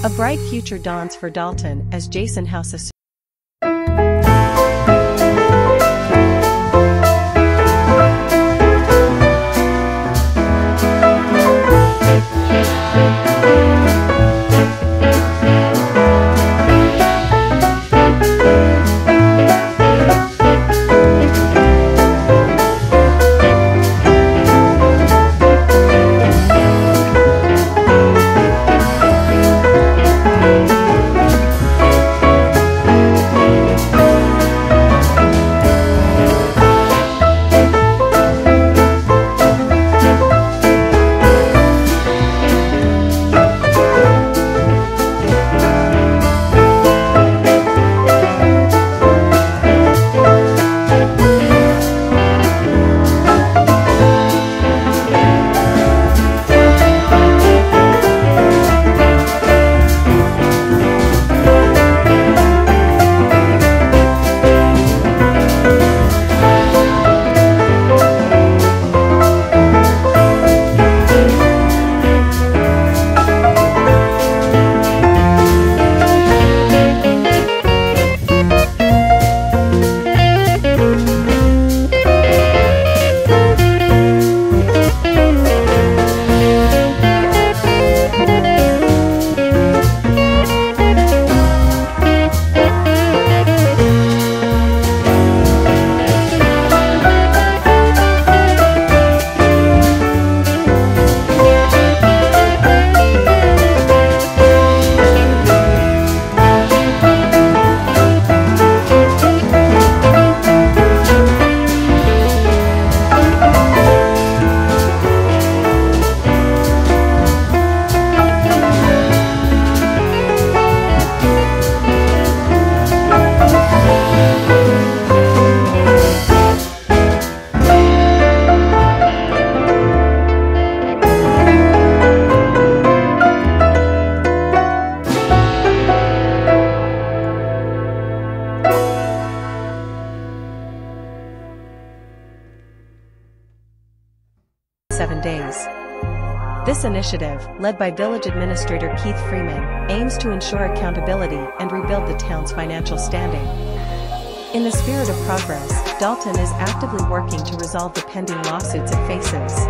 A bright future dawns for Dolton as Jason House assumes. This initiative, led by Village Administrator Keith Freeman, aims to ensure accountability and rebuild the town's financial standing. In the spirit of progress, Dolton is actively working to resolve the pending lawsuits it faces.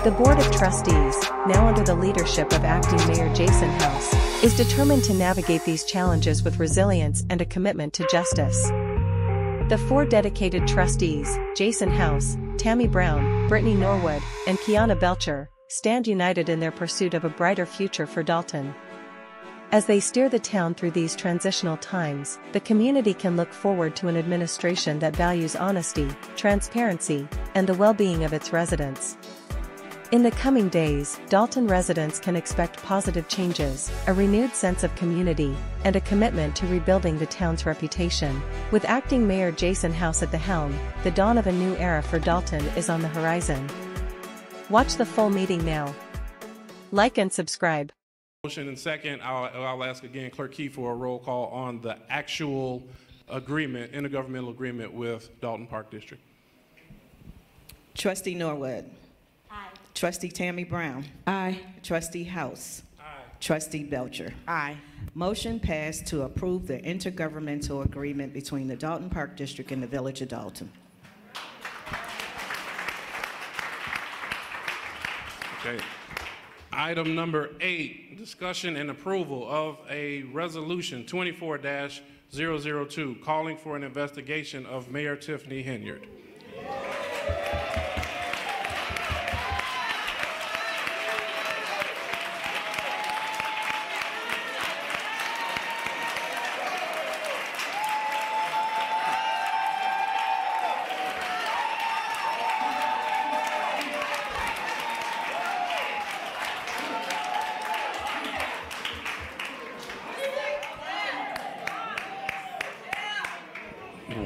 The Board of Trustees, now under the leadership of Acting Mayor Jason House, is determined to navigate these challenges with resilience and a commitment to justice. The 4 dedicated trustees, Jason House, Tammy Brown, Brittany Norwood, and Kiana Belcher, stand united in their pursuit of a brighter future for Dolton. As they steer the town through these transitional times, the community can look forward to an administration that values honesty, transparency, and the well-being of its residents. In the coming days, Dolton residents can expect positive changes, a renewed sense of community, and a commitment to rebuilding the town's reputation. With Acting Mayor Jason House at the helm, the dawn of a new era for Dolton is on the horizon. Watch the full meeting now. Like and subscribe. Motion and second, I'll ask again Clerk Key for a roll call on the actual agreement, intergovernmental agreement with Dolton Park District. Trustee Norwood. Aye. Trustee Tammy Brown. Aye. Trustee House. Aye. Trustee Belcher. Aye. Motion passed to approve the intergovernmental agreement between the Dolton Park District and the Village of Dolton. Okay. Item number 8, discussion and approval of a resolution 24-002 calling for an investigation of Mayor Tiffany Henyard.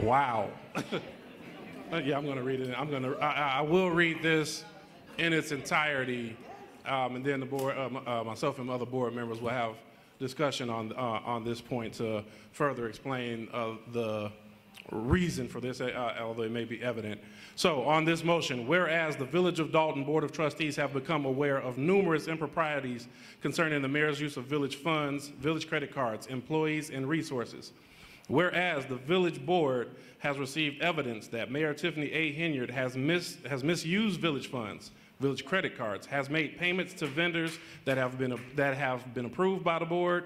Wow. Yeah, I'm going to read it. I will read this in its entirety, and then the board, myself and other board members will have discussion on this point to further explain the reason for this, although it may be evident. So on this motion, whereas the Village of Dolton Board of Trustees have become aware of numerous improprieties concerning the mayor's use of village funds, village credit cards, employees, and resources. Whereas the village board has received evidence that Mayor Tiffany A. Henyard has misused village funds, village credit cards, has made payments to vendors that have been approved by the board,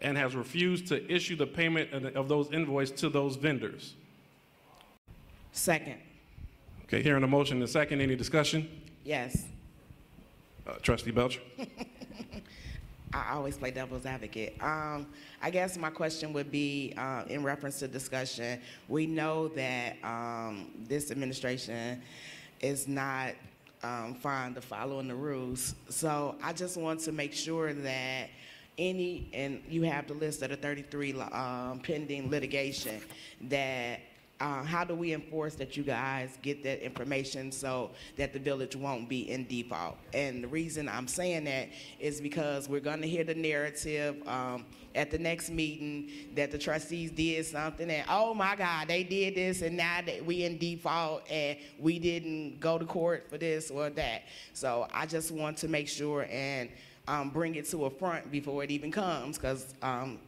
and has refused to issue the payment of those invoices to those vendors. Second. Okay, hearing a motion and a second, any discussion? Yes. Trustee Belcher. I always play devil's advocate. I guess my question would be in reference to discussion. We know that this administration is not fond of following the rules. So I just want to make sure that and you have the list of the 33 pending litigation, that how do we enforce that you guys get that information so that the village won't be in default? And the reason I'm saying that is because we're going to hear the narrative at the next meeting that the trustees did something and, oh my God, they did this and now that we in default and we didn't go to court for this or that. So I just want to make sure and bring it to a front before it even comes, because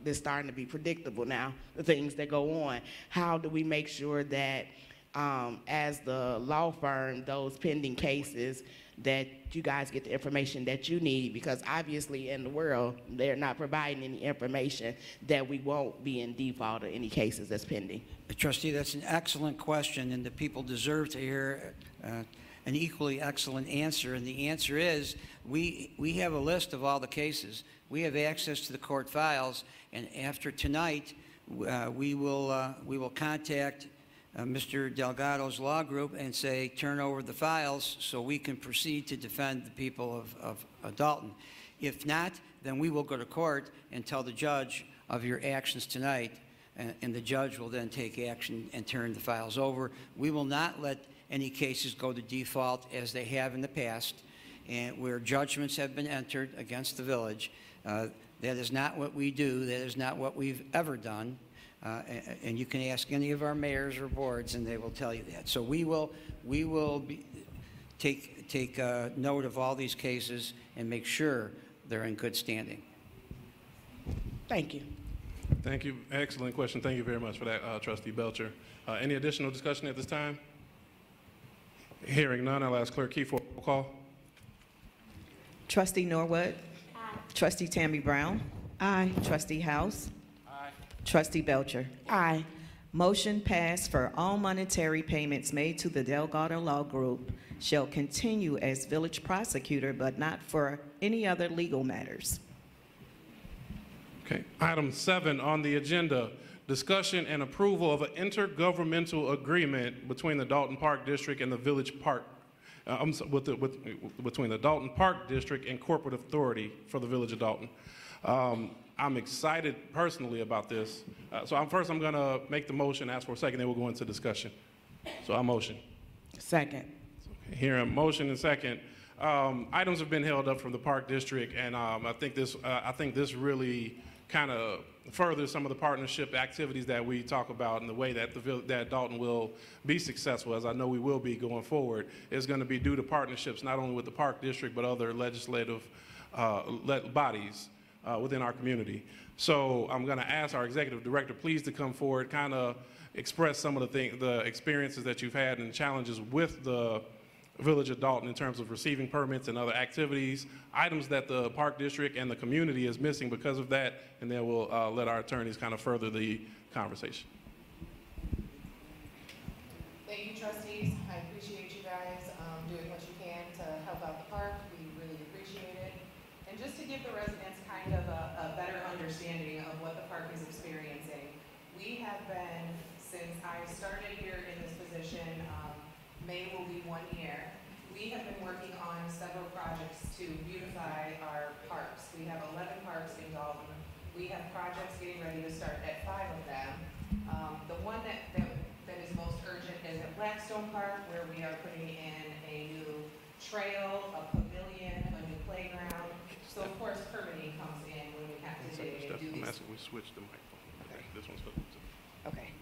they're starting to be predictable now, the things that go on. How do we make sure that as the law firm, those pending cases, that you guys get the information that you need? Because obviously in the world, they're not providing any information that we won't be in default of any cases that's pending. Trustee, that's an excellent question, and the people deserve to hear an equally excellent answer, and the answer is we have a list of all the cases. We have access to the court files, and after tonight, we will contact Mr. Delgado's law group and say, turn over the files so we can proceed to defend the people of Dolton. If not, then we will go to court and tell the judge of your actions tonight, and the judge will then take action and turn the files over. We will not let any cases go to default as they have in the past, and where judgments have been entered against the village. That is not what we do. That is not what we've ever done. And you can ask any of our mayors or boards, and they will tell you that. So we will take note of all these cases and make sure they're in good standing. Thank you. Thank you. Excellent question. Thank you very much for that, Trustee Belcher. Any additional discussion at this time? Hearing none, I'll ask Clerk Key for a roll call. Trustee Norwood. Aye. Trustee Tammy Brown. Aye. Trustee House. Aye. Trustee Belcher. Aye. Motion passed for all monetary payments made to the Delgado Law Group shall continue as village prosecutor, but not for any other legal matters. Okay. Item 7 on the agenda, discussion and approval of an intergovernmental agreement between the Dolton Park District and the Village Park, between the Dolton Park District and Corporate Authority for the Village of Dolton. I'm excited personally about this. So I'm going to make the motion, ask for a second, then we'll go into discussion. So I motion. Second. Okay. Hearing motion and second. Items have been held up from the Park District, and I think this really kind of furthers some of the partnership activities that we talk about, and the way that that Dolton will be successful, as I know we will be going forward, is going to be due to partnerships not only with the Park District but other legislative bodies within our community. So I'm going to ask our executive director please to come forward, kind of express some of the experiences that you've had and challenges with the Village of Dolton in terms of receiving permits and other activities, items that the Park District and the community is missing because of that, and then we'll let our attorneys kind of further the conversation. Thank you, trustees. I appreciate you guys doing what you can to help out the park. We really appreciate it. And just to give the residents kind of a better understanding of what the park is experiencing, we have been, since I started here in this position, May will be 1 year. We have been working on several projects to beautify our parks. We have 11 parks in Dolton. We have projects getting ready to start at 5 of them. The one that is most urgent is at Blackstone Park, where we are putting in a new trail, a pavilion, a new playground. So of course permitting comes in when we have to do these. We switched the microphone. Okay. This one's Okay.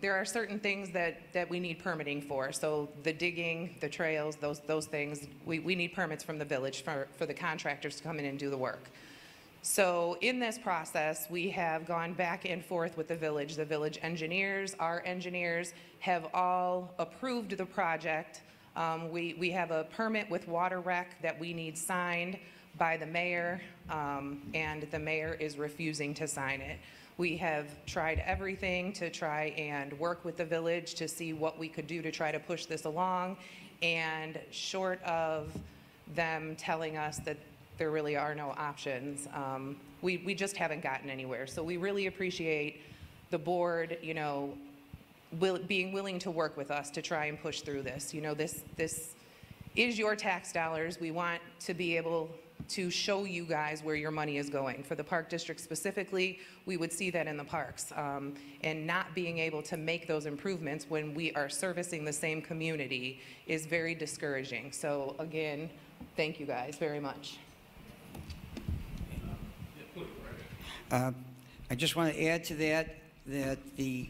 There are certain things that we need permitting for. So the digging, the trails, those things, we need permits from the village for the contractors to come in and do the work. So in this process, we have gone back and forth with the village. The village engineers, our engineers, have all approved the project. We have a permit with water rec that we need signed by the mayor, and the mayor is refusing to sign it. We have tried everything to try and work with the village to see what we could do to try to push this along, and short of them telling us that there really are no options, we just haven't gotten anywhere. So we really appreciate the board, you know, being willing to work with us to try and push through this. You know, this is your tax dollars. We want to be able to show you guys where your money is going. For the Park District specifically, we would see that in the parks. And not being able to make those improvements when we are servicing the same community is very discouraging. So again, thank you guys very much. I just want to add to that the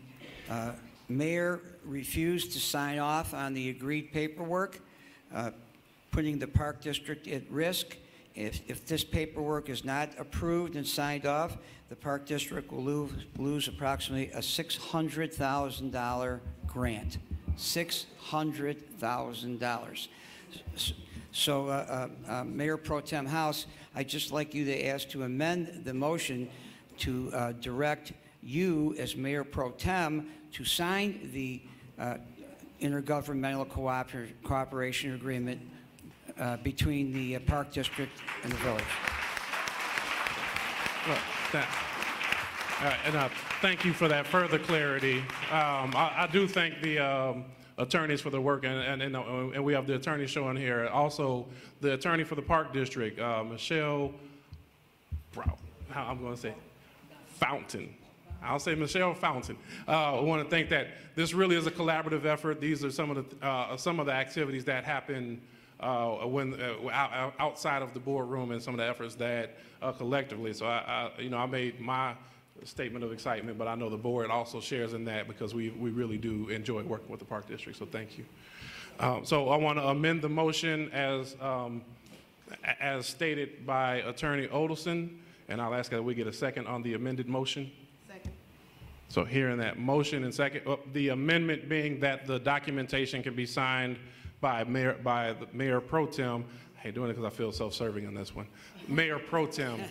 mayor refused to sign off on the agreed paperwork, putting the Park District at risk. If this paperwork is not approved and signed off, the Park District will lose approximately a $600,000 grant. $600,000. So, Mayor Pro Tem House, I'd just like you to ask to amend the motion to direct you as Mayor Pro Tem to sign the intergovernmental cooperation agreement between the Park District and the village. Well, thank you for that further clarity. I do thank the attorneys for the work, and we have the attorney showing here. Also, the attorney for the Park District, Michelle Brown. I'm going to say Fountain. I'll say Michelle Fountain. I want to thank that. This really is a collaborative effort. These are some of the activities that happen outside of the boardroom, and some of the efforts that collectively. So I made my statement of excitement, but I know the board also shares in that, because we really do enjoy working with the Park District. So thank you. So I want to amend the motion as stated by Attorney Odelson, and I'll ask that we get a second on the amended motion. Second. So hearing that motion and second, the amendment being that the documentation can be signed by the Mayor Pro Tem. I hate doing it because I feel self-serving on this one. Mayor Pro Tem,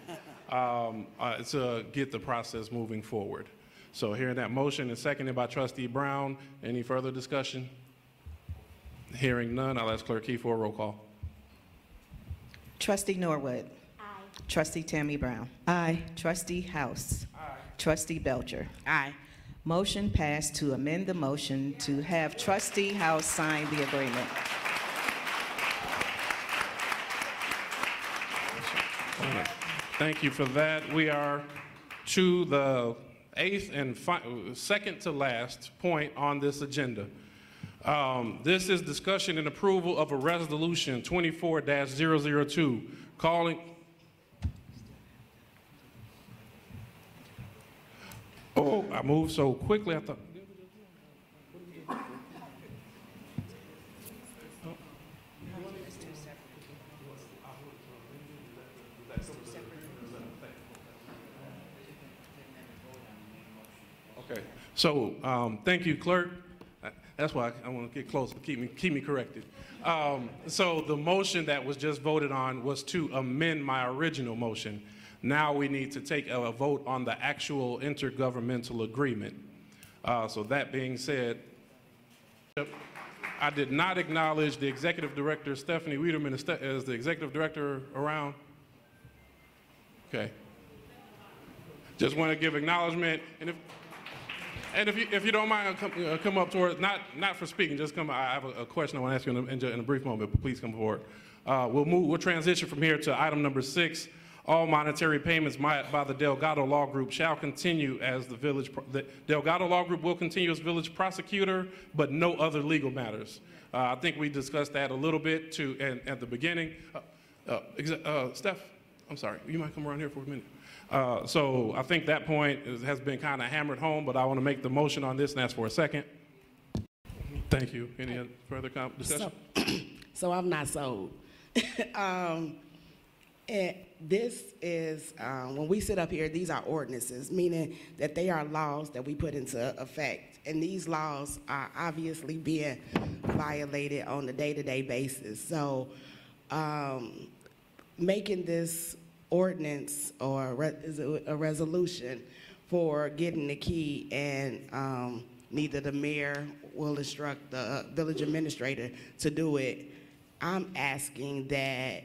to get the process moving forward. So hearing that motion and seconded by Trustee Brown, any further discussion? Hearing none, I'll ask Clerk Key for a roll call. Trustee Norwood. Aye. Trustee Tammy Brown. Aye. Trustee House. Aye. Trustee Belcher. Aye. Motion passed to amend the motion to have Trustee House sign the agreement. Thank you for that. We are to the eighth and second to last point on this agenda. This is discussion and approval of a resolution 24-002 calling. Oh, I moved so quickly, I thought. Okay, so thank you, Clerk. That's why I want to get close, keep me corrected. So the motion that was just voted on was to amend my original motion. Now we need to take a vote on the actual intergovernmental agreement. So that being said, I did not acknowledge the Executive Director, Stephanie Wiederman, is the Executive Director around? Okay. Just want to give acknowledgement, and if you don't mind, come up towards, not for speaking, just come. I have a question I want to ask you in a brief moment, but please come forward. We'll transition from here to item number 6. All monetary payments by the Delgado Law Group shall continue as the Delgado Law Group will continue as village prosecutor, but no other legal matters. I think we discussed that a little bit at the beginning. Steph, I'm sorry, you might come around here for a minute. So I think that point has been kind of hammered home, but I want to make the motion on this and ask for a second. Thank you. Any further discussion? So I'm not sold. And this is, when we sit up here, these are ordinances, meaning that they are laws that we put into effect. And these laws are obviously being violated on a day-to-day basis. So making this ordinance or a resolution for getting the key, and neither the mayor will instruct the village administrator to do it, I'm asking that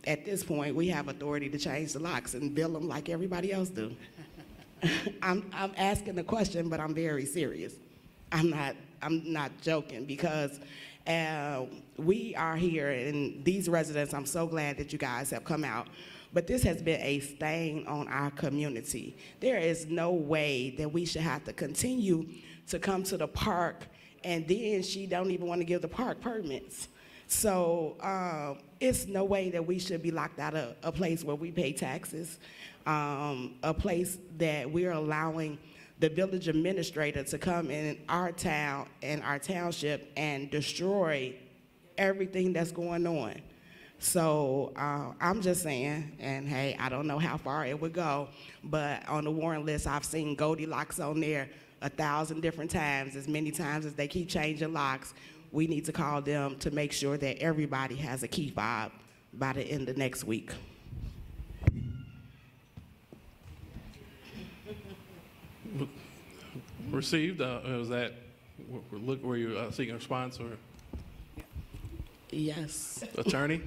at this point we have authority to change the locks and bill them like everybody else do. I'm asking the question, but I'm very serious. I'm not joking, because we are here, and these residents, I'm so glad that you guys have come out, but this has been a stain on our community. There is no way that we should have to continue to come to the park, and then she don't even want to give the park permits. So it's no way that we should be locked out of a place where we pay taxes, a place that we're allowing the village administrator to come in our town and our township and destroy everything that's going on. So I'm just saying, and hey, I don't know how far it would go, but on the warrant list, I've seen Goldilocks on there 1,000 different times, as many times as they keep changing locks. We need to call them to make sure that everybody has a key fob by the end of next week. Received. Was that, were you seeking a response, or? Yes. Attorney?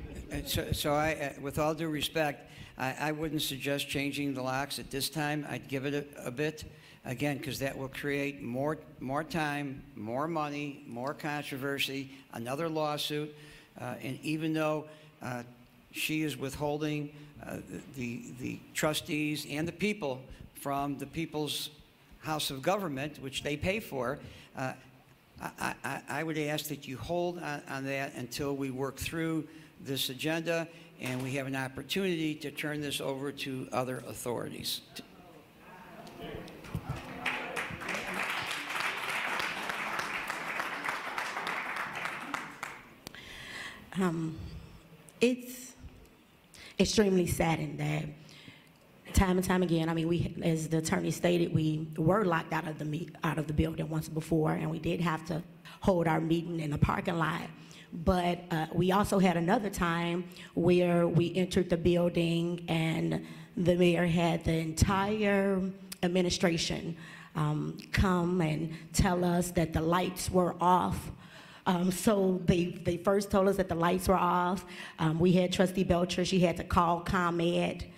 So I, with all due respect, I wouldn't suggest changing the locks at this time. I'd give it a bit, again, because that will create more time, more money, more controversy, another lawsuit. And even though she is withholding the trustees and the people from the people's House of Government, which they pay for, I would ask that you hold on that until we work through this agenda and we have an opportunity to turn this over to other authorities. It's extremely saddening that time and time again, I mean, we, as the attorney stated, we were locked out of the building once before, and we did have to hold our meeting in the parking lot. But we also had another time where we entered the building and the mayor had the entire administration come and tell us that the lights were off. So they first told us that the lights were off. We had Trustee Belcher, she had to call ComEd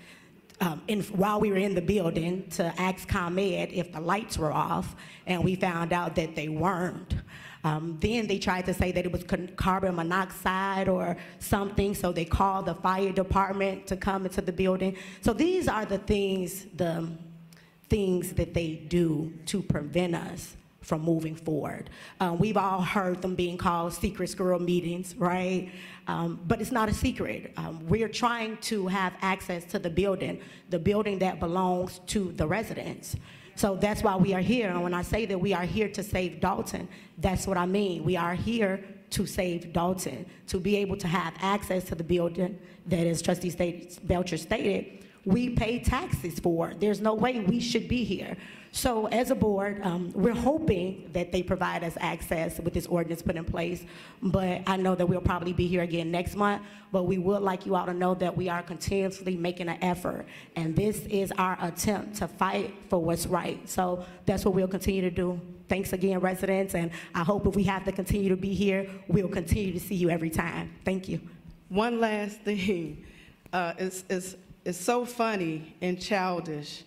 while we were in the building to ask ComEd if the lights were off, and we found out that they weren't. Then they tried to say that it was carbon monoxide or something, so they called the fire department to come into the building. So these are the things that they do to prevent us from moving forward. We've all heard them being called secret squirrel meetings, right? But it's not a secret. We're trying to have access to the building that belongs to the residents. So that's why we are here. And when I say that we are here to save Dolton, that's what I mean. We are here to save Dolton, to be able to have access to the building that, as Trustee Belcher stated, we pay taxes for. There's no way we should be here. So as a board, we're hoping that they provide us access with this ordinance put in place, but I know that we'll probably be here again next month, but we would like you all to know that we are continuously making an effort, and this is our attempt to fight for what's right. So that's what we'll continue to do. Thanks again, residents, and I hope if we have to continue to be here, we'll continue to see you every time. Thank you. One last thing. It's so funny and childish.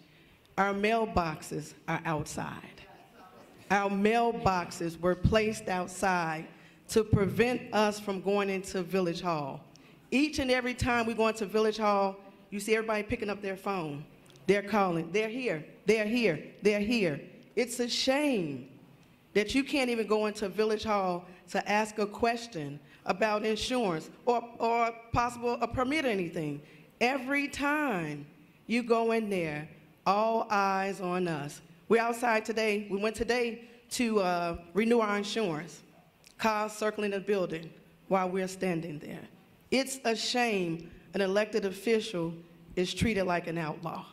Our mailboxes are outside. Our mailboxes were placed outside to prevent us from going into Village Hall. Each and every time we go into Village Hall, you see everybody picking up their phone. They're calling, they're here, they're here, they're here. It's a shame that you can't even go into Village Hall to ask a question about insurance or possible a permit or anything. Every time you go in there, all eyes on us. We're outside today. We went today to renew our insurance. Cars circling the building while we're standing there. It's a shame an elected official is treated like an outlaw.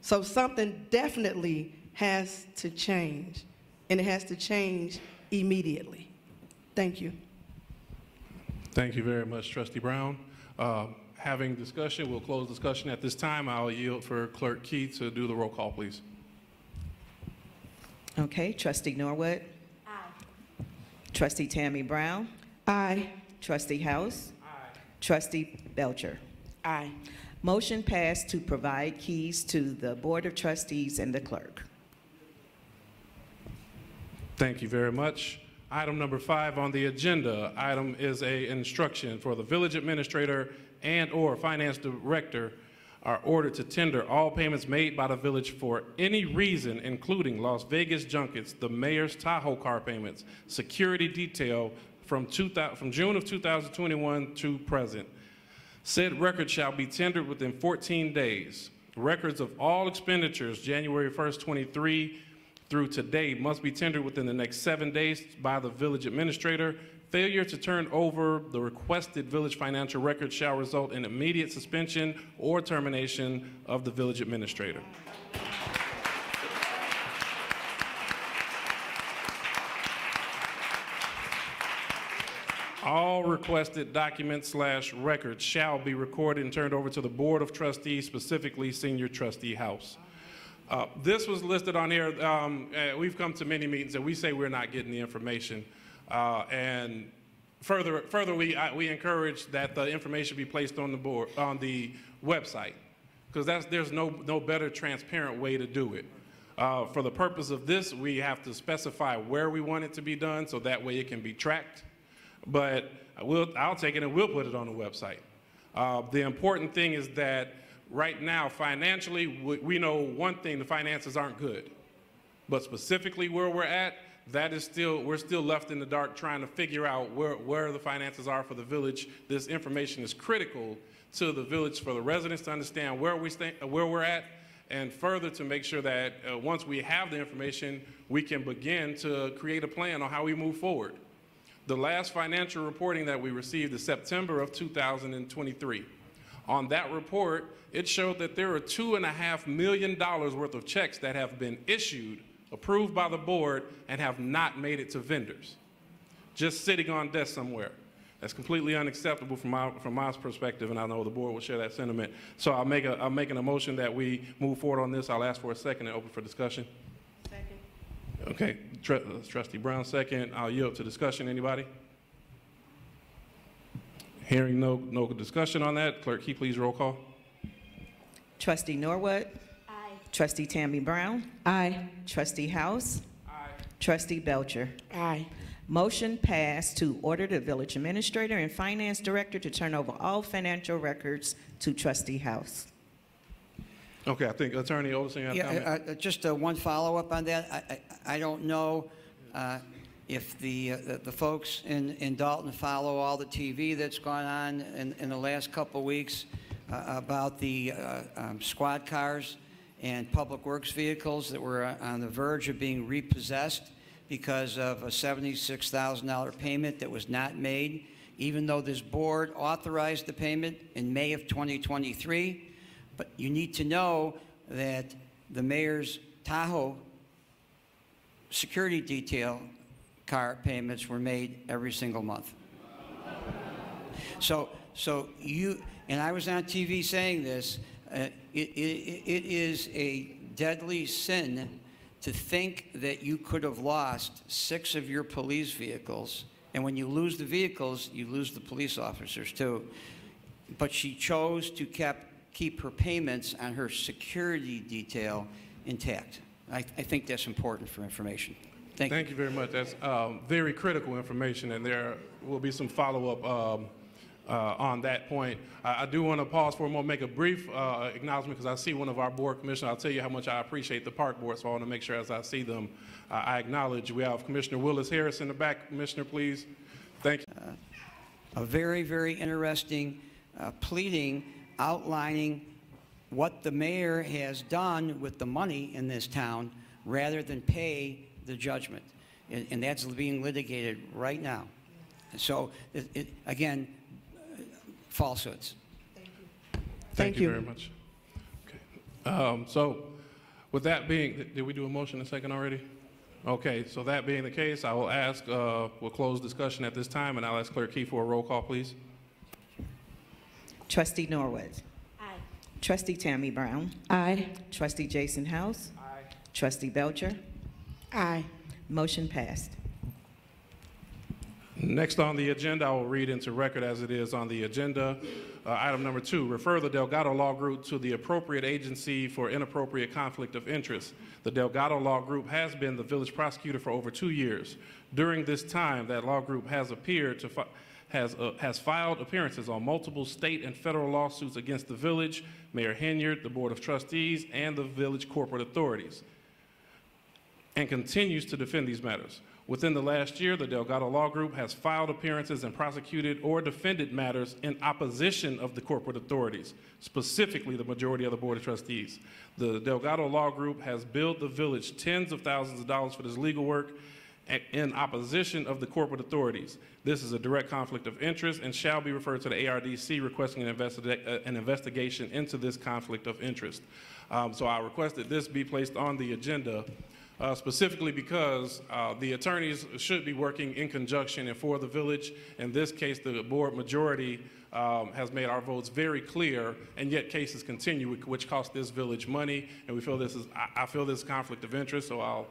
So something definitely has to change, and it has to change immediately. Thank you. Thank you very much, Trustee Brown. Having discussion, we'll close discussion at this time. I'll yield for Clerk Keith to do the roll call, please. Okay, Trustee Norwood. Aye. Trustee Tammy Brown. Aye. Trustee House. Aye. Trustee Belcher. Aye. Motion passed to provide keys to the Board of Trustees and the clerk. Thank you very much. Item number 5 on the agenda. Item is a instruction for the village administrator and/or finance director are ordered to tender all payments made by the village for any reason, including Las Vegas junkets, the mayor's Tahoe car payments, security detail from June of 2021 to present. Said record shall be tendered within 14 days. Records of all expenditures January 1st, 23 through today must be tendered within the next 7 days by the village administrator. Failure to turn over the requested village financial record shall result in immediate suspension or termination of the village administrator. All requested documents / records shall be recorded and turned over to the Board of Trustees, specifically Senior Trustee House. This was listed on here. We've come to many meetings and we say we're not getting the information. And further, we encourage that the information be placed on the website, because there's no better transparent way to do it. For the purpose of this, we have to specify where we want it to be done, so that way it can be tracked. But I'll take it and we'll put it on the website. The important thing is that right now, financially, we know one thing: the finances aren't good. But specifically where we're at, we're still left in the dark trying to figure out where the finances are for the village. This information is critical to the village for the residents to understand where we're at, and further to make sure that once we have the information, we can begin to create a plan on how we move forward. The last financial reporting that we received is September of 2023. On that report, it showed that there are $2.5 million worth of checks that have been issued, approved by the board, and have not made it to vendors, just sitting on desk somewhere. That's completely unacceptable from my perspective, and I know the board will share that sentiment. So I'm making a motion that we move forward on this. I'll ask for a second and open for discussion. Second. Okay, Trustee Brown second. I'll yield to discussion. Anybody? Hearing no discussion on that, Clerk Key, please roll call. Trustee Norwood. Aye. Trustee Tammy Brown. Aye. Trustee House. Aye. Trustee Belcher. Aye. Motion passed to order the village administrator and finance director to turn over all financial records to Trustee House. Okay, I think Attorney Olson has a comment. Just one follow-up on that. I don't know if the folks in Dolton follow all the TV that's gone on in the last couple of weeks about the squad cars and public works vehicles that were on the verge of being repossessed because of a $76,000 payment that was not made, even though this board authorized the payment in May of 2023. But you need to know that the mayor's Tahoe security detail car payments were made every single month. So you, and I was on TV saying this, it is a deadly sin to think that you could have lost 6 of your police vehicles, and when you lose the vehicles, you lose the police officers too. But she chose to keep her payments on her security detail intact. I think that's important for information. Thank you very much. That's very critical information, and there will be some follow-up on that point. I do want to pause for a moment, make a brief acknowledgement, because I see one of our board commissioners. I'll tell you how much I appreciate the park board, so I want to make sure as I see them, I acknowledge. We have Commissioner Willis Harris in the back. Commissioner, please. Thank you. A very, very interesting pleading outlining what the mayor has done with the money in this town rather than pay the judgment. And that's being litigated right now. So, again, falsehoods. Thank you very much. Okay. So, with that being, did we do a motion in a second already? Okay, so that being the case, I will ask, we'll close discussion at this time, and I'll ask Clerk Key for a roll call, please. Trustee Norwood. Aye. Trustee Tammy Brown. Aye. Trustee Jason House. Aye. Trustee Belcher. Aye. Motion passed. Next on the agenda, I will read into record as it is on the agenda. Item number 2, refer the Delgado Law Group to the appropriate agency for inappropriate conflict of interest. The Delgado Law Group has been the village prosecutor for over 2 years. During this time, that law group has has filed appearances on multiple state and federal lawsuits against the village, Mayor Henyard, the Board of Trustees, and the village corporate authorities, and continues to defend these matters. Within the last year, the Delgado Law Group has filed appearances and prosecuted or defended matters in opposition of the corporate authorities, specifically the majority of the Board of Trustees. The Delgado Law Group has billed the village tens of thousands of dollars for this legal work in opposition of the corporate authorities. This is a direct conflict of interest and shall be referred to the ARDC requesting an investigation into this conflict of interest. So I request that this be placed on the agenda specifically because the attorneys should be working in conjunction and for the village. In this case, the board majority has made our votes very clear, and yet cases continue, which cost this village money, and we feel this is, I feel this conflict of interest, so I'll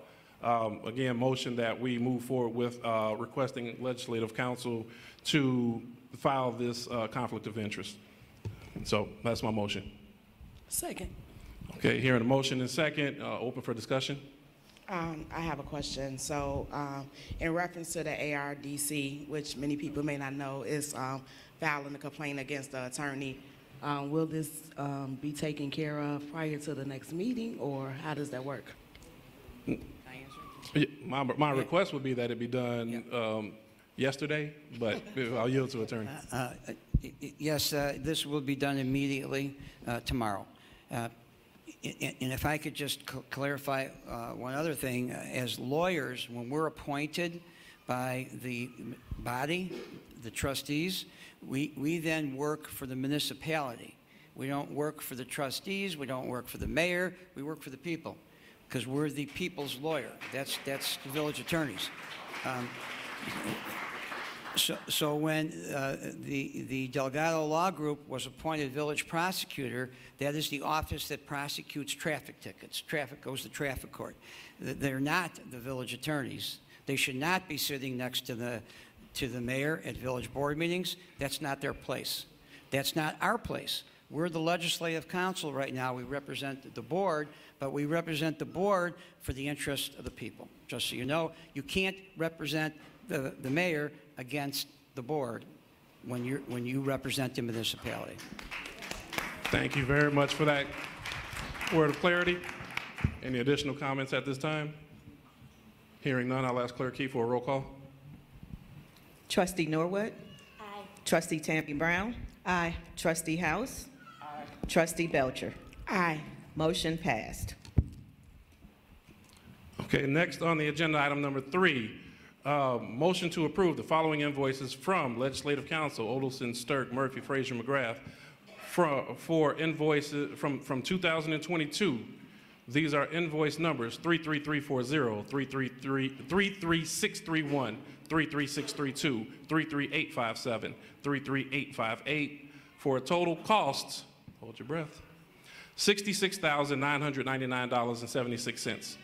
again motion that we move forward with requesting legislative council to file this conflict of interest. So that's my motion. Second. Okay, hearing a motion and second, open for discussion. I have a question. So, in reference to the ARDC, which many people may not know, is filing a complaint against the attorney. Will this be taken care of prior to the next meeting, or how does that work? My request would be that it be done yesterday, but I'll yield to attorney. Yes, this will be done immediately tomorrow. And if I could just clarify one other thing, as lawyers, when we're appointed by the body, the trustees, we then work for the municipality. We don't work for the trustees, we don't work for the mayor, we work for the people, because we're the people's lawyer. That's the village attorneys. So when the Delgado Law Group was appointed village prosecutor, that is the office that prosecutes traffic tickets. Traffic goes to traffic court. They're not the village attorneys. They should not be sitting next to the mayor at village board meetings. That's not their place. That's not our place. We're the legislative council right now. We represent the board, but we represent the board for the interest of the people. Just so you know, you can't represent the mayor against the board when you represent the municipality. Thank you very much for that word of clarity. Any additional comments at this time? Hearing none, I'll ask Clerk Key for a roll call. Trustee Norwood. Aye. Trustee Tammy Brown. Aye. Trustee House. Aye. Trustee Belcher. Aye. Motion passed. Okay, next on the agenda, item number 3, motion to approve the following invoices from Legislative Council, Olson, Stirk, Murphy, Frazier, McGrath, for invoices from 2022. These are invoice numbers 33340, 33631, 33632, 33857, 33858, for a total cost, hold your breath, $66,999.76.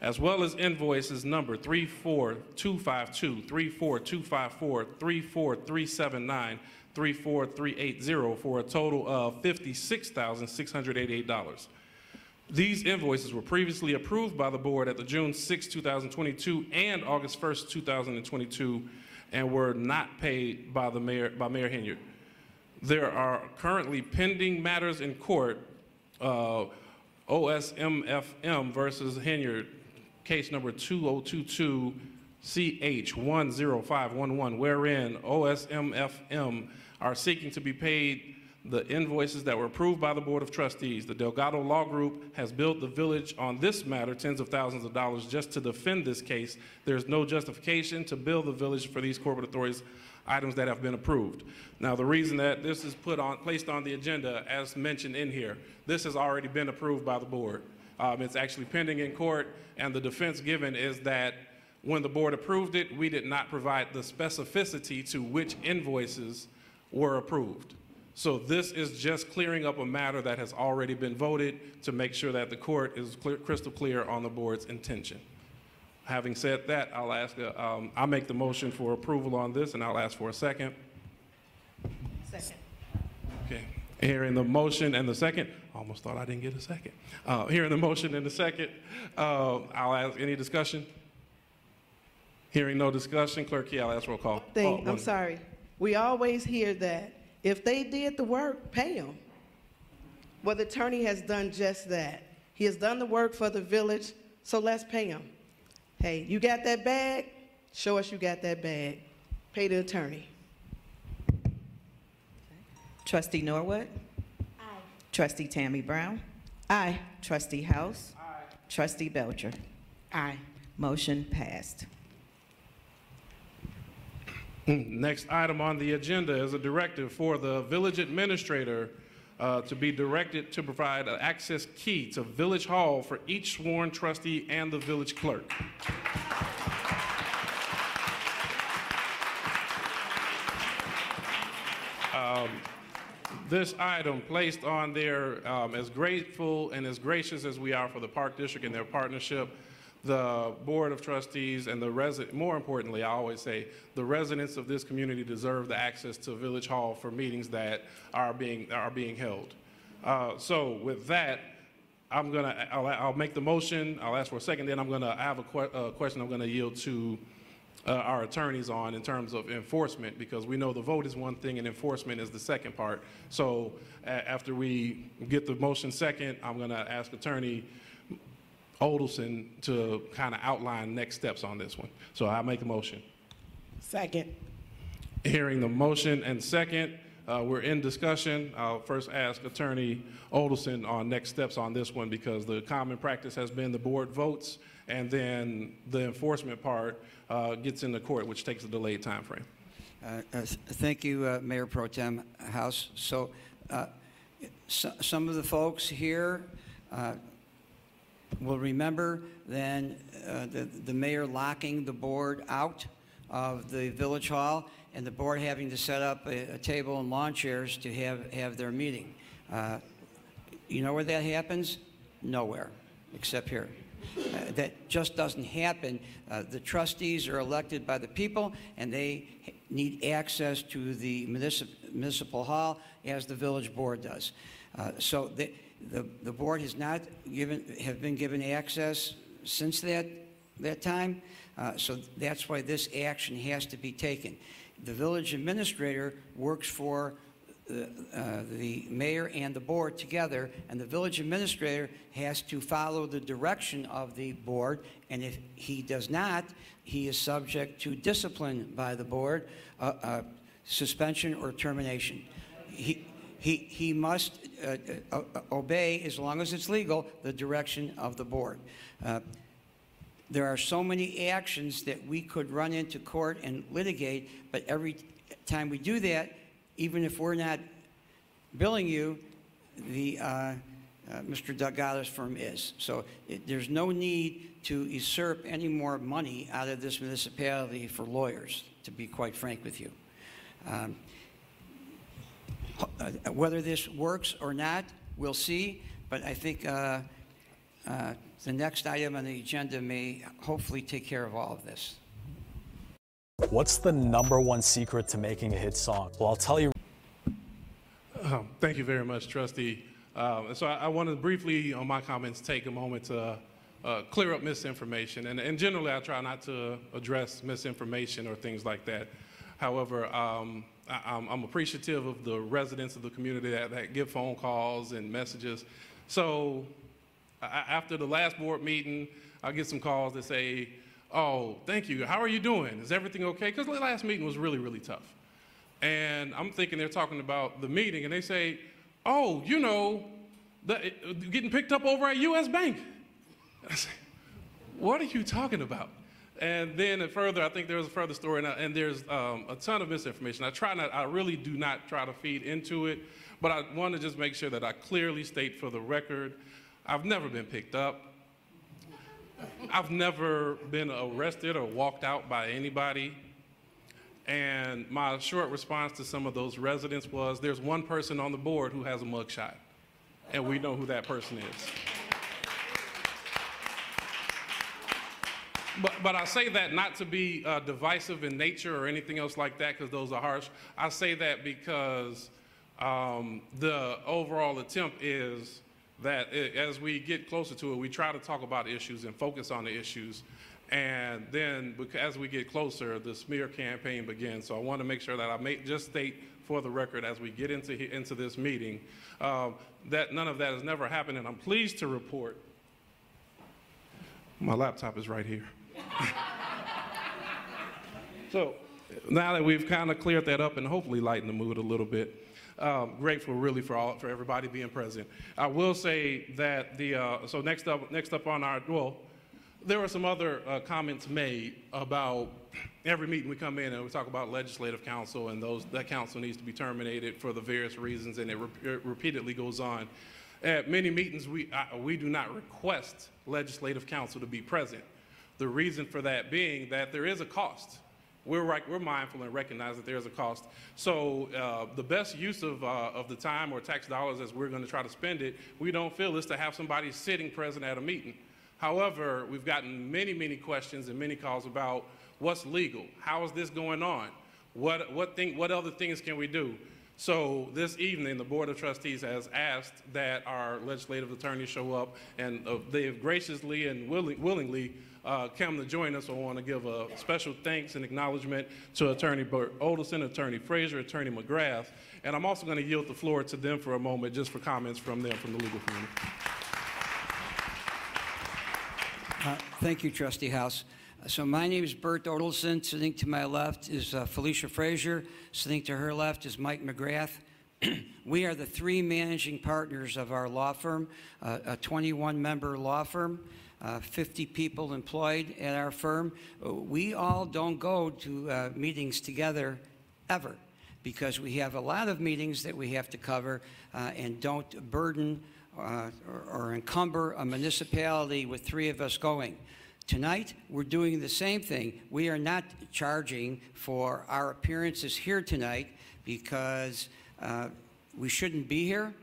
as well as invoices number 34252, 34254, 34379, 34380 for a total of $56,688. These invoices were previously approved by the board at the June 6, 2022 and August 1, 2022 and were not paid by Mayor Henyard. There are currently pending matters in court, OSMFM versus Henyard, case number 2022-CH10511, wherein OSMFM are seeking to be paid the invoices that were approved by the Board of Trustees. The Delgado Law Group has billed the village on this matter tens of thousands of dollars just to defend this case. There's no justification to bill the village for these corporate authorities items that have been approved. Now, the reason that this is placed on the agenda, as mentioned in here, this has already been approved by the board. It's actually pending in court, and the defense given is that when the board approved it, we did not provide the specificity to which invoices were approved. So this is just clearing up a matter that has already been voted to make sure that the court is crystal clear on the board's intention. Having said that, I'll make the motion for approval on this, and I'll ask for a second. Second. Okay. Hearing the motion and the second, almost thought I didn't get a second. Hearing the motion and the second, I'll ask any discussion. Hearing no discussion, Clerk Key, I'll ask roll call. I'm sorry. We always hear that if they did the work, pay them. Well, the attorney has done just that. He has done the work for the village, so let's pay him. Hey, you got that bag? Show us you got that bag. Pay the attorney. Trustee Norwood? Aye. Trustee Tammy Brown? Aye. Trustee House? Aye. Trustee Belcher? Aye. Motion passed. Next item on the agenda is a directive for the village administrator to be directed to provide an access key to Village Hall for each sworn trustee and the village clerk. This item placed on there, as grateful and as gracious as we are for the Park District and their partnership, the Board of Trustees and more importantly, I always say, the residents of this community deserve the access to Village Hall for meetings that are being held. So with that, I'll make the motion, I'll ask for a second, then I'm gonna have a question I'm gonna yield to our attorneys on in terms of enforcement, because we know the vote is one thing and enforcement is the second part. So after we get the motion second, I'm gonna ask Attorney Olson to kind of outline next steps on this one. So I'll make a motion. Second. Hearing the motion and second, we're in discussion. I'll first ask Attorney Olson on next steps on this one, because the common practice has been the board votes and then the enforcement part gets in the court, which takes a delayed time frame. Thank you, Mayor Pro Tem House. So some of the folks here will remember then the mayor locking the board out of the Village Hall and the board having to set up a table and lawn chairs to have their meeting. You know where that happens? Nowhere, except here. That just doesn't happen. The trustees are elected by the people, and they need access to the municipal hall as the village board does. So the board has not been given access since that time. So that's why this action has to be taken. The village administrator works for the mayor and the board together, and the village administrator has to follow the direction of the board, and if he does not, he is subject to discipline by the board, suspension or termination. He must obey, as long as it's legal, the direction of the board. There are so many actions that we could run into court and litigate, but every time we do that, even if we're not billing you, Mr. Delgado's firm is. So there's no need to usurp any more money out of this municipality for lawyers, to be quite frank with you. Whether this works or not, we'll see, but I think the next item on the agenda may hopefully take care of all of this. What's the #1 secret to making a hit song? Well, I'll tell you. Thank you very much, Trustee. So I want to briefly, on my comments, take a moment to clear up misinformation. And generally, I try not to address misinformation or things like that. However, I'm appreciative of the residents of the community that give phone calls and messages. So after the last board meeting, I get some calls that say, "Oh, thank you. How are you doing? Is everything okay?" Because the last meeting was really, really tough. And I'm thinking they're talking about the meeting, and they say, oh, you know, getting picked up over at U.S. Bank. I say, what are you talking about? And then further, I think there was a further story, and there's a ton of misinformation. I really do not try to feed into it, but I want to just make sure that I clearly state for the record, I've never been picked up. I've never been arrested or walked out by anybody. And my short response to some of those residents was, there's one person on the board who has a mugshot, and we know who that person is. But I say that not to be divisive in nature or anything else like that, because those are harsh. I say that because the overall attempt is that as we get closer to it, we try to talk about issues and focus on the issues. And then as we get closer, the smear campaign begins. So I want to make sure that I just state for the record as we get into this meeting that none of that has never happened. And I'm pleased to report, my laptop is right here. So now that we've kind of cleared that up and hopefully lightened the mood a little bit, grateful really for everybody being present. I will say that so next up on our, well, there were some other comments made about every meeting we come in and we talk about legislative council and that council needs to be terminated for the various reasons, and it repeatedly goes on. At many meetings, we do not request legislative council to be present. The reason for that being that there is a cost. We're mindful and recognize that there is a cost. So the best use of the time or tax dollars as we're going to try to spend it, we don't feel is to have somebody sitting present at a meeting. However, we've gotten many, many questions and many calls about what's legal, how is this going on, what other things can we do? So this evening, the Board of Trustees has asked that our legislative attorneys show up, and they have graciously and willingly come to join us. So I want to give a special thanks and acknowledgement to Attorney Olderson, Attorney Frazier, Attorney McGrath, and I'm also going to yield the floor to them for a moment just for comments from them, from the legal community. Thank you, Trustee House. So my name is Bert Odelson. Sitting to my left is Felicia Frazier. Sitting to her left is Mike McGrath. We are the three managing partners of our law firm, a 21-member law firm, 50 people employed at our firm. We all don't go to meetings together ever, because we have a lot of meetings that we have to cover and don't burden or encumber a municipality with three of us going. Tonight, we're doing the same thing. We are not charging for our appearances here tonight because we shouldn't be here.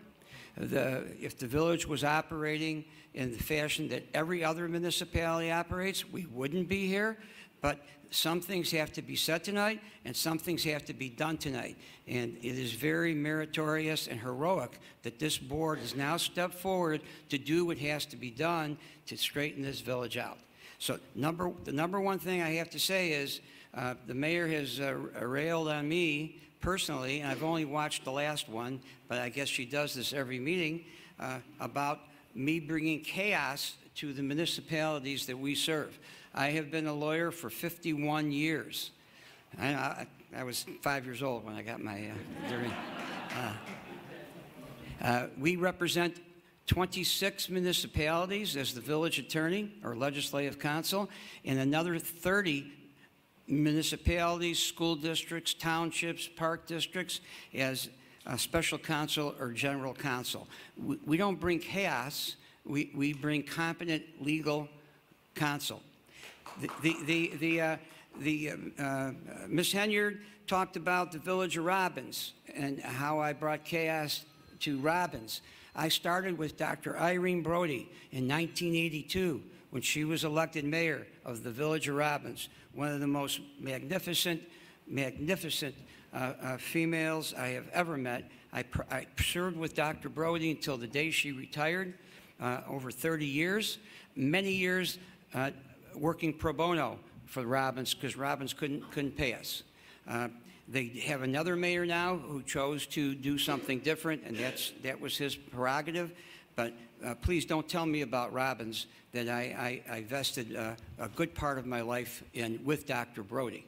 If the village was operating in the fashion that every other municipality operates, we wouldn't be here. But some things have to be said tonight, and some things have to be done tonight. And it is very meritorious and heroic that this board has now stepped forward to do what has to be done to straighten this village out. So the number one thing I have to say is the mayor has railed on me personally, and I've only watched the last one, but I guess she does this every meeting, about me bringing chaos to the municipalities that we serve. I have been a lawyer for 51 years. I was 5 years old when I got my we represent 26 municipalities as the village attorney or legislative counsel, and another 30 municipalities, school districts, townships, park districts as special counsel or general counsel. We don't bring chaos, we bring competent legal counsel. Ms. Henyard talked about the village of Robbins and how I brought chaos to Robbins. I started with Dr. Irene Brody in 1982 when she was elected mayor of the village of Robbins, one of the most magnificent females I have ever met. I served with Dr. Brody until the day she retired, over 30 years, many years working pro bono for Robbins because Robbins couldn't pay us. They have another mayor now who chose to do something different, and that was his prerogative. But please don't tell me about Robbins that I vested a good part of my life in with Dr. Brody.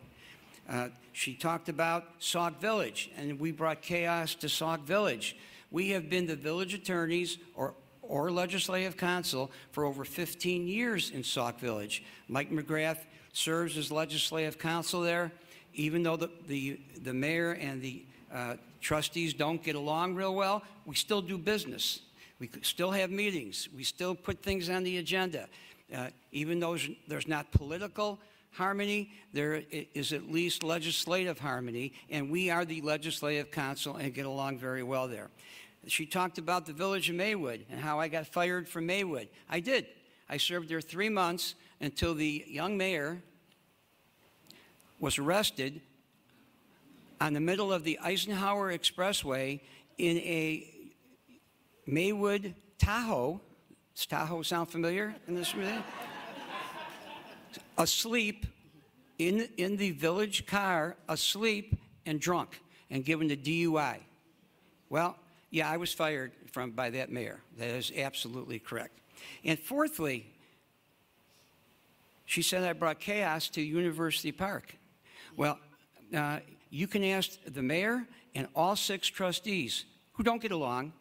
She talked about Sauk Village, and we brought chaos to Sauk Village. We have been the village attorneys or legislative counsel for over 15 years in Sauk Village. Mike McGrath serves as legislative counsel there. Even though the mayor and the trustees don't get along real well, we still do business. We still have meetings. We still put things on the agenda. Even though there's not political harmony, there is at least legislative harmony, and we are the legislative council and get along very well there. She talked about the village of Maywood and how I got fired from Maywood. I did. I served there 3 months until the young mayor was arrested on the middle of the Eisenhower Expressway in a Maywood Tahoe. Does Tahoe sound familiar in this minute? Asleep in the village car, asleep and drunk, and given a DUI. Well, yeah, I was fired by that mayor. That is absolutely correct. And fourthly, she said I brought chaos to University Park. Well, you can ask the mayor and all 6 trustees who don't get along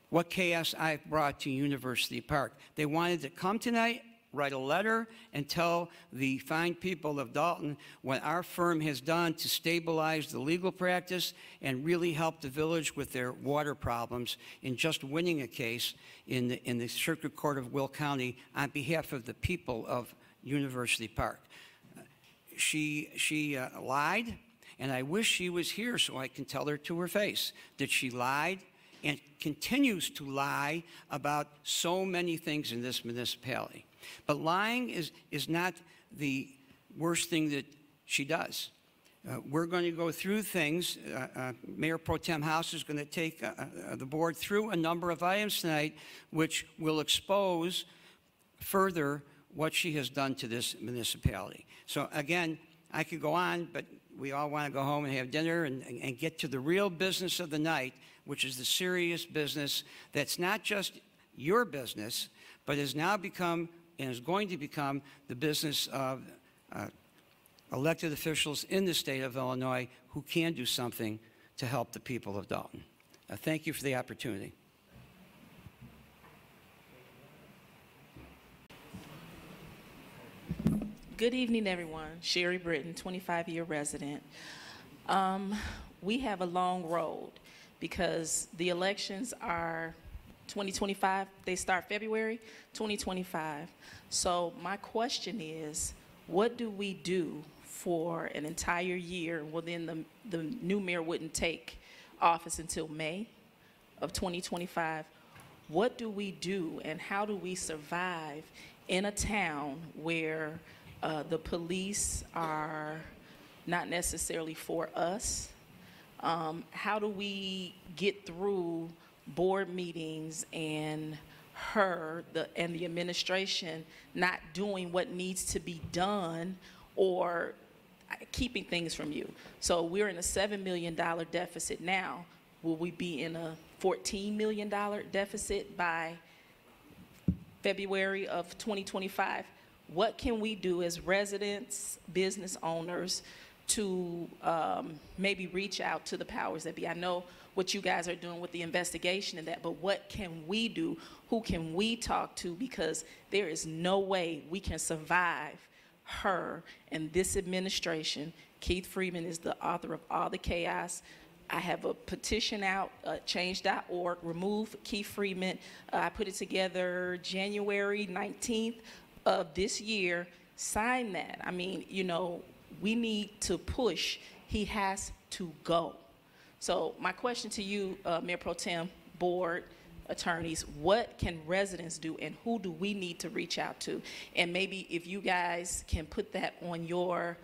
what chaos I've brought to University Park. They wanted to come tonight, write a letter, and tell the fine people of Dolton what our firm has done to stabilize the legal practice and really help the village with their water problems in just winning a case in the Circuit Court of Will County on behalf of the people of University Park. She lied, and I wish she was here so I can tell her to her face that she lied and continues to lie about so many things in this municipality. But lying is not the worst thing that she does. We're going to go through things. Mayor Pro Tem House is going to take the board through a number of items tonight which will expose further what she has done to this municipality. So again, I could go on, but we all want to go home and have dinner and get to the real business of the night, which is the serious business that's not just your business, but has now become and is going to become the business of elected officials in the state of Illinois who can do something to help the people of Dolton. Thank you for the opportunity. Good evening, everyone. Sherry Britton, 25-year resident. We have a long road because the elections are 2025. They start February 2025. So my question is, what do we do for an entire year? Well, then the new mayor wouldn't take office until May of 2025. What do we do and how do we survive in a town where the police are not necessarily for us? How do we get through board meetings and and the administration not doing what needs to be done or keeping things from you? So we're in a $7 million deficit now. Will we be in a $14 million deficit by February of 2025? What can we do as residents, business owners, to maybe reach out to the powers that be? I know what you guys are doing with the investigation and that, but what can we do? Who can we talk to? Because there is no way we can survive her and this administration. Keith Freeman is the author of all the chaos. I have a petition out, change.org, remove Keith Freeman. I put it together January 19th of this year. Sign that. I mean, you know, we need to push. He has to go. So my question to you, Mayor Pro Tem, board, attorneys, what can residents do and who do we need to reach out to? And maybe if you guys can put that on your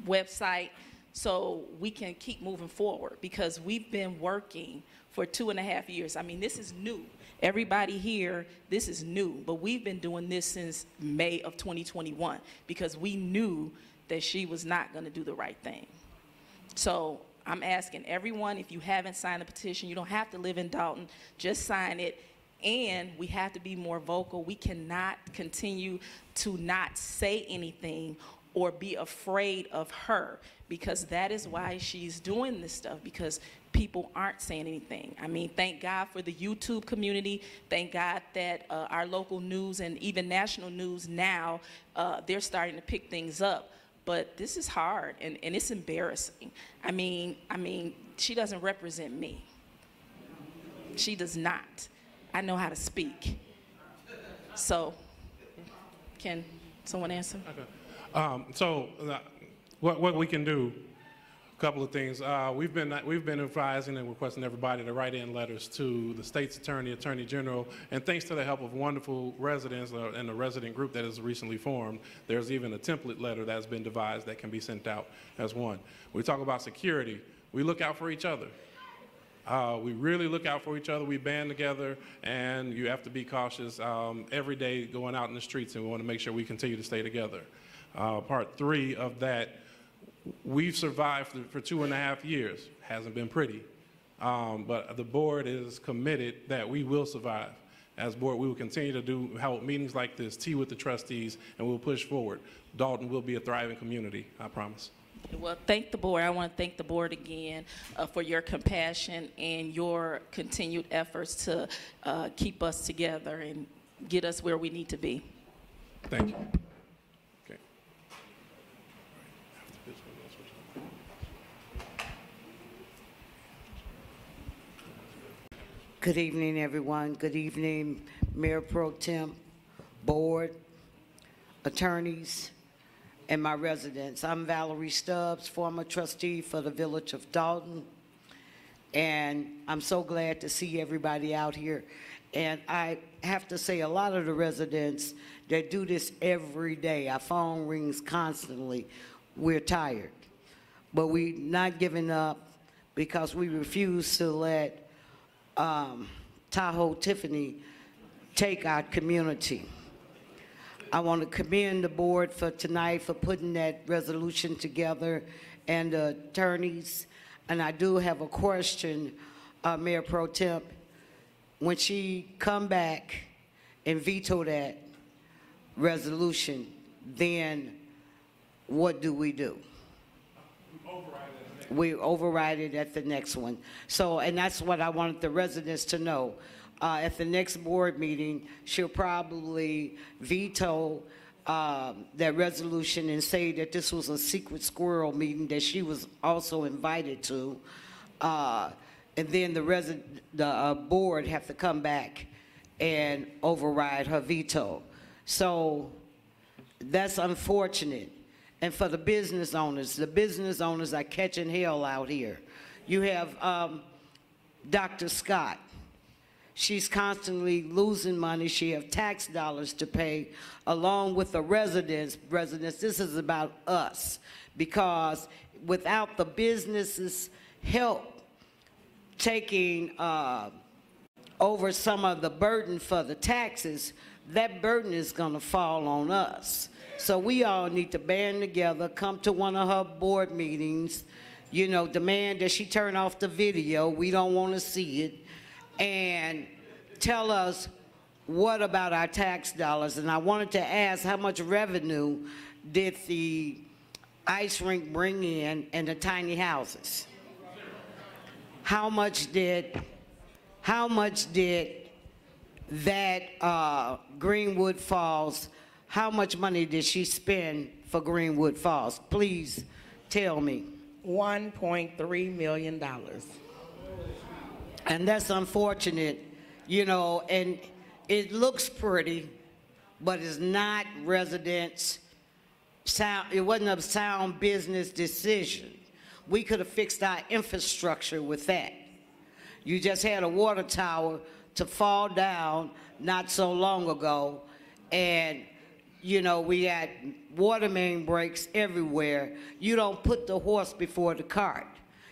website so we can keep moving forward, because we've been working for 2.5 years. I mean, this is new. Everybody here, this is new, but we've been doing this since May of 2021 because we knew that she was not going to do the right thing. So I'm asking everyone, if you haven't signed the petition, you don't have to live in Dolton, just sign it. And we have to be more vocal. We cannot continue to not say anything or be afraid of her, because that is why she's doing this stuff, because people aren't saying anything. I mean, thank God for the YouTube community. Thank God that our local news and even national news now, they're starting to pick things up. But this is hard, and it's embarrassing. I mean, she doesn't represent me. She does not. I know how to speak. So, can someone answer? Okay. What we can do, a couple of things. We've been advising and requesting everybody to write in letters to the state's attorney, attorney general, and thanks to the help of wonderful residents and the resident group that is recently formed, there's even a template letter that's been devised that can be sent out as one. We talk about security. We look out for each other. We really look out for each other. We band together, and you have to be cautious every day going out in the streets, and we want to make sure we continue to stay together. Part 3 of that, we've survived for 2.5 years. Hasn't been pretty, but the board is committed that we will survive. As board, we will continue to hold meetings like this, tea with the trustees, and we'll push forward. Dalton will be a thriving community, I promise. Well, thank the board. I want to thank the board again for your compassion and your continued efforts to keep us together and get us where we need to be. Thank you. Okay. Good evening, everyone. Good evening, Mayor Pro Tem, board, attorneys, and my residents. I'm Valerie Stubbs, former trustee for the village of Dolton, and I'm so glad to see everybody out here. And I have to say, a lot of the residents that do this every day, our phone rings constantly, we're tired. But we're not giving up because we refuse to let Tahoe Tiffany take our community. I want to commend the board for tonight for putting that resolution together and the attorneys. And I do have a question, Mayor Pro Tem. When she come back and veto that resolution, then what do? We override it at the next one. So, and that's what I wanted the residents to know. At the next board meeting, she'll probably veto that resolution and say that this was a secret squirrel meeting that she was also invited to. And then the board have to come back and override her veto. So that's unfortunate. And for the business owners are catching hell out here. You have Dr. Scott. She's constantly losing money. She has tax dollars to pay, along with the residents. This is about us, because without the businesses' help taking over some of the burden for the taxes, that burden is going to fall on us. So we all need to band together, come to one of her board meetings, you know, demand that she turn off the video. We don't want to see it. And tell us what about our tax dollars. And I wanted to ask, how much revenue did the ice rink bring in and the tiny houses? How much did that Greenwood Falls, how much money did she spend for Greenwood Falls? Please tell me. $1.3 million. And that's unfortunate, you know, and it looks pretty, but it's not residents' sound. It wasn't a sound business decision. We could have fixed our infrastructure with that. You just had a water tower to fall down not so long ago, and you know, we had water main breaks everywhere. You don't put the horse before the cart.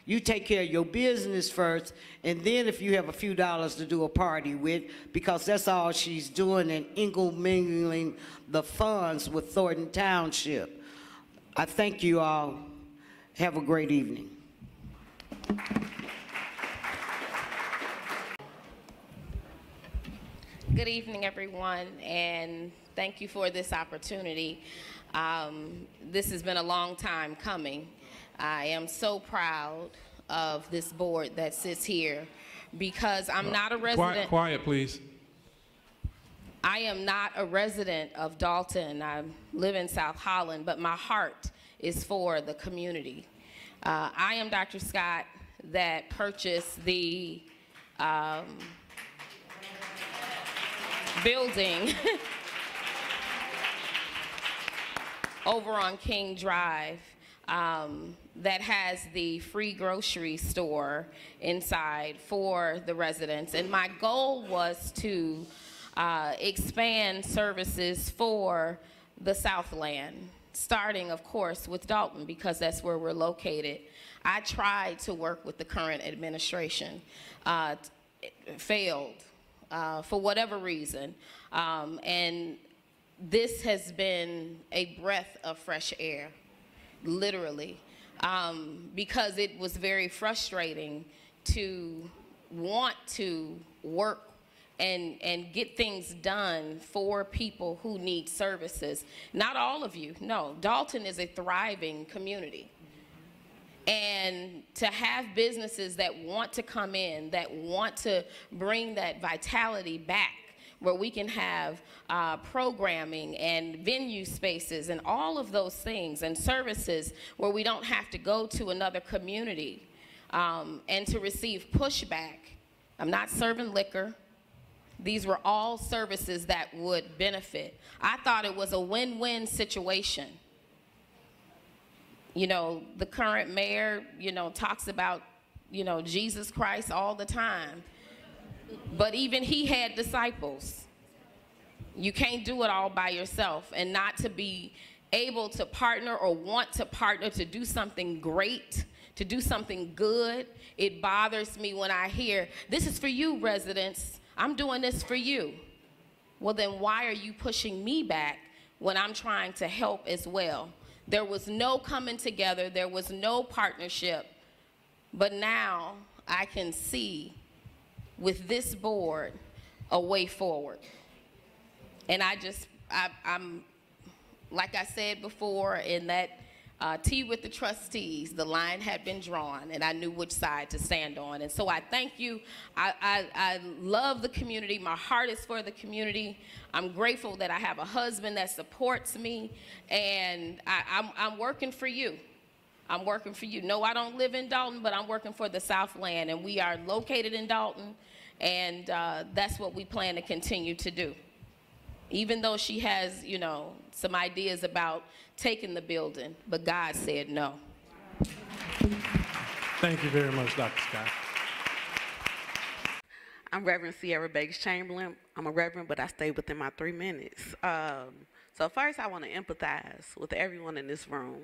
You take care of your business first, and then if you have a few dollars to do a party with, because that's all she's doing, and intermingling the funds with Thornton Township. I thank you all. Have a great evening. Good evening, everyone, and thank you for this opportunity. This has been a long time coming. I am so proud of this board that sits here because I'm not a resident. Quiet, please. I am not a resident of Dolton. I live in South Holland, but my heart is for the community. I am Dr. Scott that purchased the building over on King Drive that has the free grocery store inside for the residents. And my goal was to expand services for the Southland, starting, of course, with Dolton, because that's where we're located. I tried to work with the current administration. It failed for whatever reason. And this has been a breath of fresh air, literally, because it was very frustrating to want to work and get things done for people who need services. Not all of you, no. Dolton is a thriving community. And to have businesses that want to come in, that want to bring that vitality back, where we can have programming and venue spaces and all of those things and services where we don't have to go to another community and to receive pushback. I'm not serving liquor. These were all services that would benefit. I thought it was a win-win situation. You know, the current mayor, you know, talks about, you know, Jesus Christ all the time. But even he had disciples. You can't do it all by yourself, and not to be able to partner or want to partner to do something great, to do something good. It bothers me when I hear, this is for you, residents. I'm doing this for you. Well, then why are you pushing me back when I'm trying to help as well? There was no coming together. There was no partnership. But now I can see with this board a way forward. And I'm like I said before, in that tea with the trustees, the line had been drawn, and I knew which side to stand on. And so I thank you. I love the community. My heart is for the community. I'm grateful that I have a husband that supports me, and I'm working for you. I'm working for you. No, I don't live in Dolton, but I'm working for the Southland, and we are located in Dolton, and that's what we plan to continue to do. Even though she has, you know, some ideas about taking the building, but God said no. Thank you very much, Dr. Scott. I'm Reverend Sierra Bakes Chamberlain. I'm a reverend, but I stay within my 3 minutes. So first, I want to empathize with everyone in this room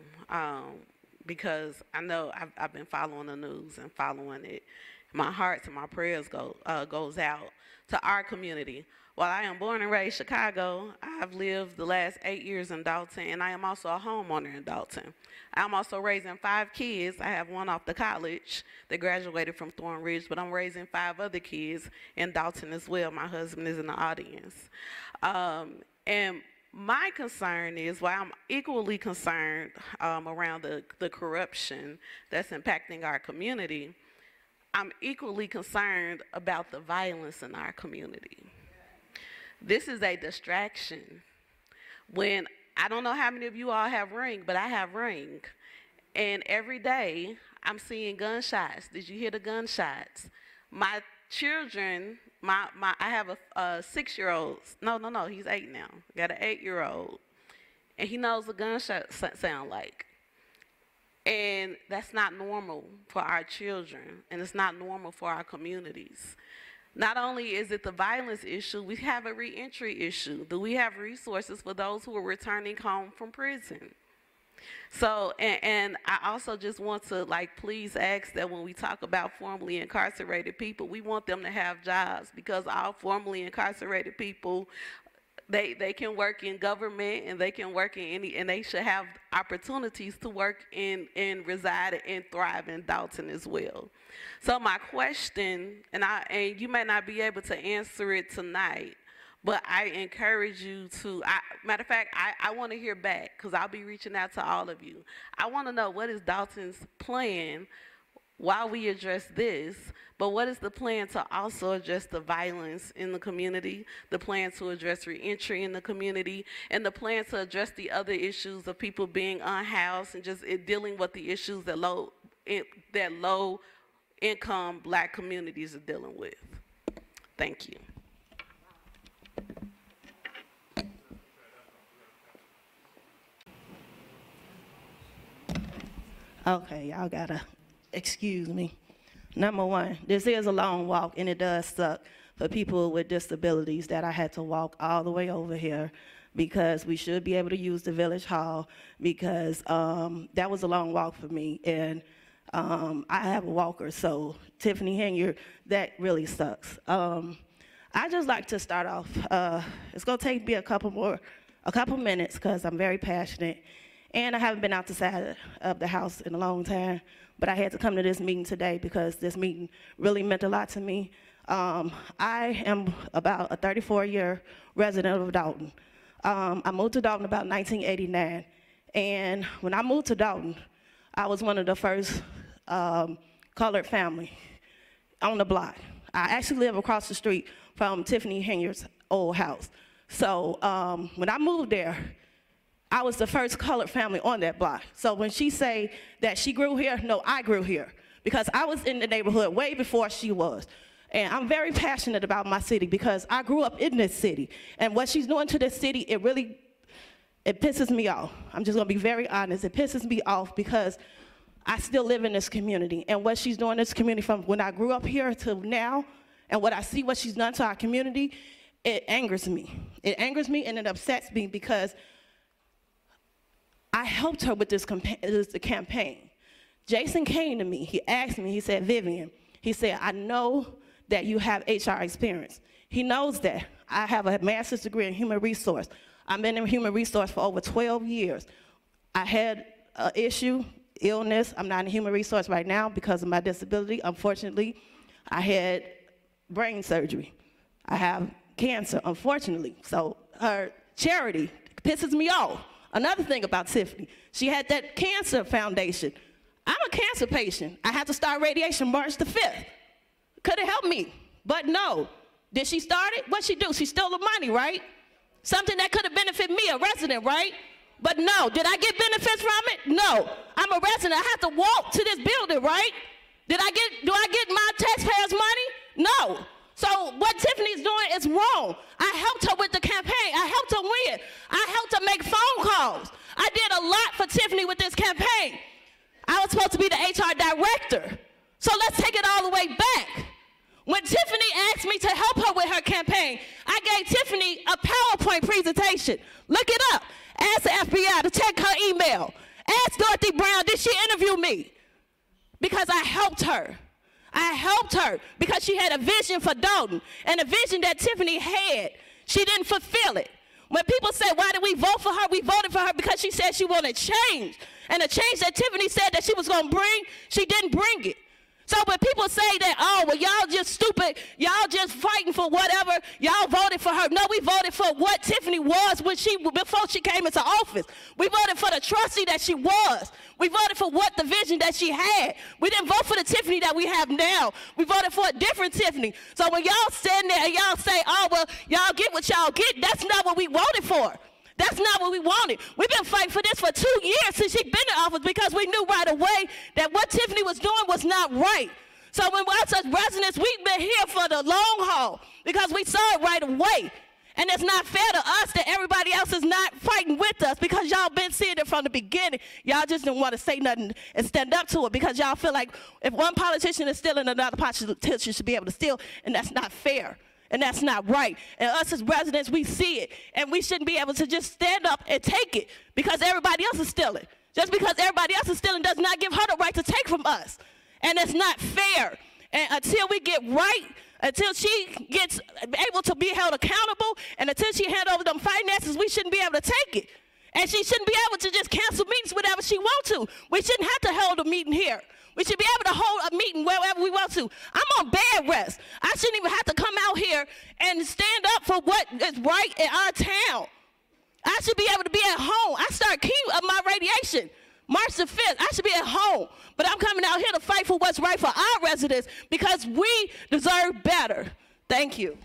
because I know I've been following the news and following it. My hearts and my prayers goes out to our community. While I am born and raised Chicago, I've lived the last 8 years in Dolton, and I am also a homeowner in Dolton. I'm also raising 5 kids. I have one off to college that graduated from Thorn Ridge, but I'm raising 5 other kids in Dolton as well. My husband is in the audience. And my concern is, while I'm equally concerned around the corruption that's impacting our community, I'm equally concerned about the violence in our community. This is a distraction. When, I don't know how many of you all have Ring, but I have Ring. And every day, I'm seeing gunshots. Did you hear the gunshots? My children, I have a 6-year-old. No, he's 8 now. Got an 8-year-old. And he knows what gunshots sound like. And that's not normal for our children, and it's not normal for our communities. Not only is it the violence issue, we have a reentry issue. Do we have resources for those who are returning home from prison? So, and I also just want to, like, please ask that when we talk about formerly incarcerated people, we want them to have jobs, because all formerly incarcerated people, they can work in government, and they can work in and they should have opportunities to work and reside and thrive in Dolton as well. So my question, and you may not be able to answer it tonight, But I encourage you to, matter of fact, I want to hear back because I'll be reaching out to all of you. I want to know what is Dolton's plan while we address this, but what is the plan to also address the violence in the community, the plan to address reentry in the community, and the plan to address the other issues of people being unhoused and just dealing with the issues that low income Black communities are dealing with. Thank you. Okay, y'all gotta excuse me. Number one, this is a long walk and it does suck for people with disabilities that I had to walk all the way over here because we should be able to use the village hall because that was a long walk for me and I have a walker, so Tiffany Henyard, that really sucks. I just like to start off, it's gonna take me a couple minutes because I'm very passionate and I haven't been out the side of the house in a long time, but I had to come to this meeting today because this meeting really meant a lot to me. I am about a 34-year resident of Dolton. I moved to Dolton about 1989, and when I moved to Dolton, I was one of the first colored family on the block. I actually live across the street from Tiffany Henyard's old house. So when I moved there, I was the first colored family on that block. So when she say that she grew here, no, I grew here because I was in the neighborhood way before she was. And I'm very passionate about my city because I grew up in this city. And what she's doing to this city, it pisses me off. I'm just gonna be very honest. It pisses me off because I still live in this community. And what she's doing in this community from when I grew up here to now, and what I see what she's done to our community, it angers me. It angers me and it upsets me because I helped her with this campaign. Jason came to me, he asked me, he said, Vivian, he said, I know that you have HR experience. He knows that. I have a master's degree in human resource. I've been in human resource for over 12 years. I had an issue, illness. I'm not in human resource right now because of my disability. Unfortunately, I had brain surgery. I have cancer, unfortunately. So her charity pisses me off. Another thing about Tiffany, she had that cancer foundation. I'm a cancer patient. I had to start radiation March the 5th. Could have helped me, but no. Did she start it? What'd she do? She stole the money, right? Something that could have benefited me, a resident, right? But no. Did I get benefits from it? No. I'm a resident. I have to walk to this building, right? Do I get my taxpayers' money? No. So what Tiffany's doing is wrong. I helped her with the campaign. I helped her win. I helped her make phone calls. I did a lot for Tiffany with this campaign. I was supposed to be the HR director. So let's take it all the way back. When Tiffany asked me to help her with her campaign, I gave Tiffany a PowerPoint presentation. Look it up. Ask the FBI to check her email. Ask Dorothy Brown, did she interview me? Because I helped her. I helped her because she had a vision for Dolton and a vision that Tiffany had. She didn't fulfill it. When people say, why did we vote for her? We voted for her because she said she wanted change. And the change that Tiffany said that she was going to bring, she didn't bring it. So when people say that, oh, well, y'all just stupid, y'all just fighting for whatever, y'all voted for her. No, we voted for what Tiffany was before she came into office. We voted for the trustee that she was. We voted for what the vision that she had. We didn't vote for the Tiffany that we have now. We voted for a different Tiffany. So when y'all stand there and y'all say, oh, well, y'all get what y'all get, that's not what we voted for. That's not what we wanted. We've been fighting for this for 2 years since she's been in office because we knew right away that what Tiffany was doing was not right. So when us as residents, we've been here for the long haul because we saw it right away. And it's not fair to us that everybody else is not fighting with us because y'all been seeing it from the beginning. Y'all just didn't want to say nothing and stand up to it because y'all feel like if one politician is stealing, another politician should be able to steal, and that's not fair. And that's not right. And us as residents, we see it. And we shouldn't be able to just stand up and take it because everybody else is stealing. Just because everybody else is stealing does not give her the right to take from us. And it's not fair. And until we get right, until she gets able to be held accountable, and until she hand over them finances, we shouldn't be able to take it. And she shouldn't be able to just cancel meetings whenever she wants to. We shouldn't have to hold a meeting here. We should be able to hold a meeting wherever we want to. I'm on bed rest. I shouldn't even have to come out out here and stand up for what is right in our town. I should be able to be at home. I start my radiation March the 5th. I should be at home, but I'm coming out here to fight for what's right for our residents because we deserve better. Thank you.